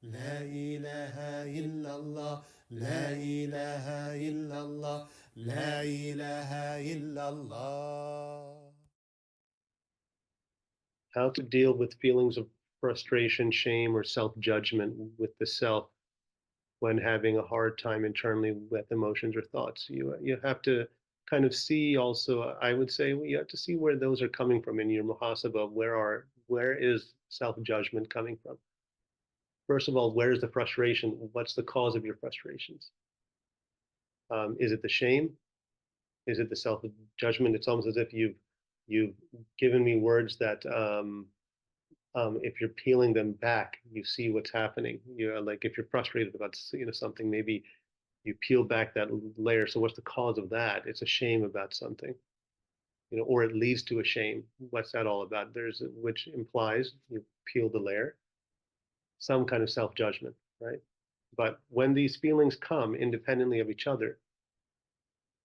لا إله إلا الله لا إله إلا الله لا إله إلا الله. How to deal with feelings of frustration, shame, or self-judgment with the self when having a hard time internally with emotions or thoughts. You have to kind of see also, I would say you have to see where those are coming from in your muhasaba. Where is self-judgment coming from? First of all, where is the frustration? What's the cause of your frustrations? Is it the shame? Is it the self-judgment? It's almost as if you've given me words that if you're peeling them back, you see what's happening. You know, like if you're frustrated about something, maybe you peel back that layer. So what's the cause of that? It's a shame about something, or it leads to a shame. What's that all about? Which implies you peel the layer, some kind of self-judgment, right? But when these feelings come independently of each other,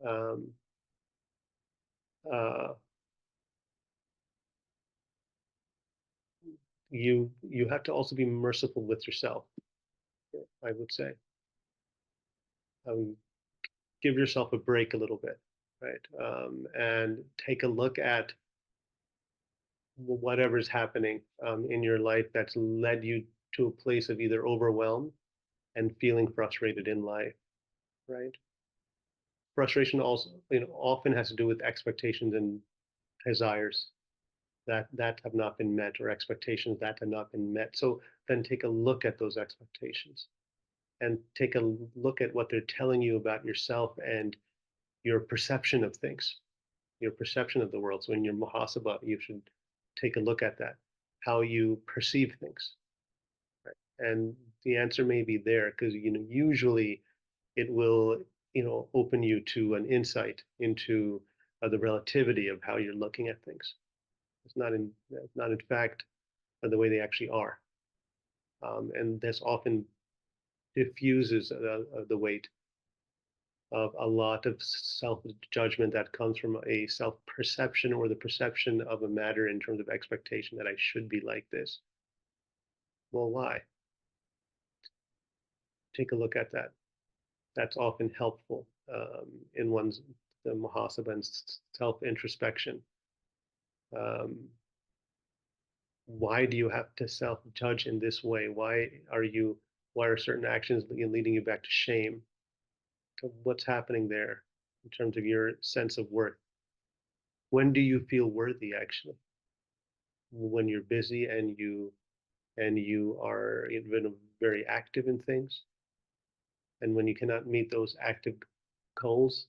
um, uh, you have to also be merciful with yourself. I would say, um, give yourself a break a little bit, right? And take a look at whatever's happening in your life that's led you to a place of either overwhelm and feeling frustrated in life, right? Frustration also, often has to do with expectations and desires that have not been met, or expectations that have not been met. So then take a look at those expectations and take a look at what they're telling you about yourself and your perception of things, your perception of the world. So in your muhasaba, you should take a look at that, how you perceive things. Right? And the answer may be there because usually it will open you to an insight into the relativity of how you're looking at things. It's not in fact the way they actually are, and this often diffuses the weight of a lot of self-judgment that comes from a self-perception or the perception of a matter in terms of expectation that I should be like this. Well, why? Take a look at that. That's often helpful in one's the muhasaba and self-introspection. Um, why do you have to self-judge in this way? Why are certain actions leading you back to shame? So what's happening there in terms of your sense of worth? When do you feel worthy actually? When you're busy and you are very active in things, and when you cannot meet those active goals,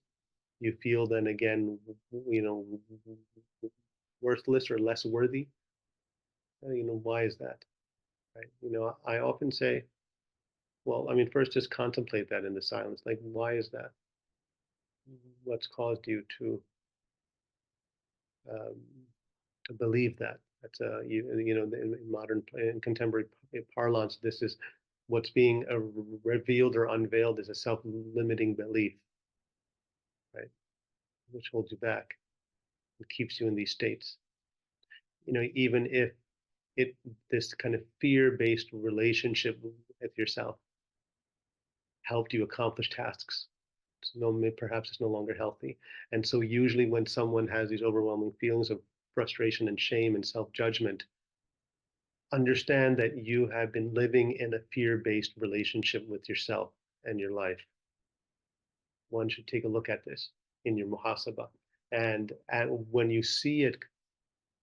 you feel then again, you know, worthless or less worthy. Why is that? Right? I often say, well, I mean, first just contemplate that in the silence. Like, why is that? What's caused you um, to believe that? That's in modern in contemporary parlance, this is what's being revealed or unveiled is a self-limiting belief, right? Which holds you back and keeps you in these states. Even if it this kind of fear-based relationship with yourself helped you accomplish tasks, perhaps it's no longer healthy. And so usually when someone has these overwhelming feelings of frustration and shame and self-judgment, understand that you have been living in a fear-based relationship with yourself and your life. One should take a look at this in your muhasaba. And when you see it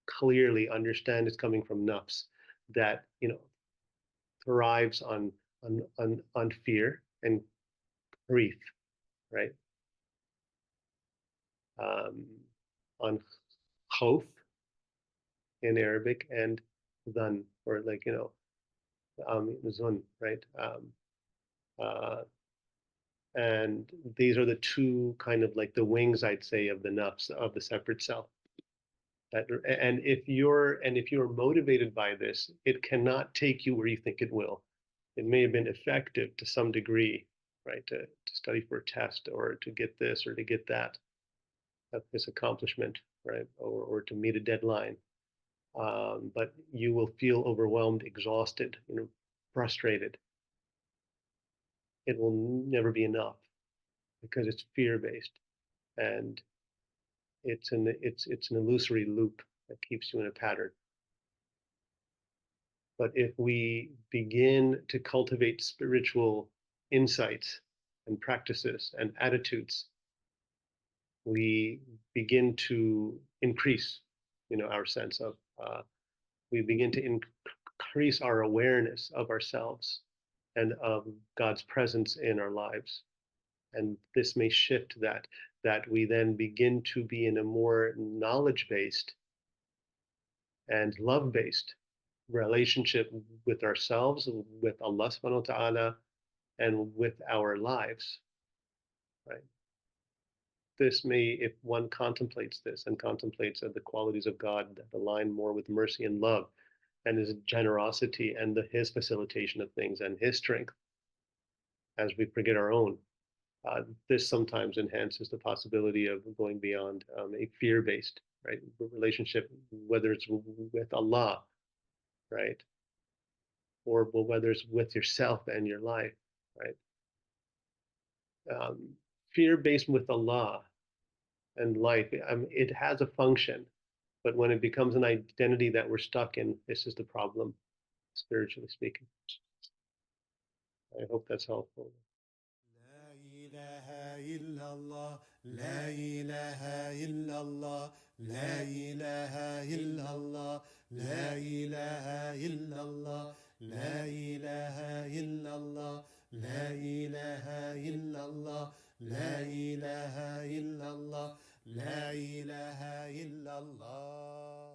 clearly, understand it's coming from nafs that thrives on fear and grief, right? Um, on khawf in Arabic and dhan, or like zun, right? Uh, and these are the two kind of like the wings, I'd say, of the nafs, of the separate self. And if you're motivated by this, it cannot take you where you think it will. It may have been effective to some degree, right? To study for a test, or to get this or to get that, this accomplishment, right? Or to meet a deadline. But you will feel overwhelmed, exhausted, frustrated. it will never be enough because it's fear-based, and it's an illusory loop that keeps you in a pattern. But if we begin to cultivate spiritual insights and practices and attitudes, we begin to increase, our sense of, we begin to increase our awareness of ourselves and of God's presence in our lives. And this may shift that we then begin to be in a more knowledge-based and love-based relationship with ourselves, with Allah subhanahu wa ta'ala, and with our lives, right? This may, if one contemplates this and contemplates the qualities of God that align more with mercy and love and his generosity and his facilitation of things and his strength as we forget our own, this sometimes enhances the possibility of going beyond a fear-based, right, relationship, whether it's with Allah, right, or whether it's with yourself and your life, right. Fear-based with Allah and life, it has a function, but when it becomes an identity that we're stuck in, this is the problem, spiritually speaking. I hope that's helpful. لا إله إلا الله لا إله إلا الله لا إله إلا الله لا إله إلا الله لا إله إلا الله لا إله إلا الله لا إله إلا الله لا إله إلا الله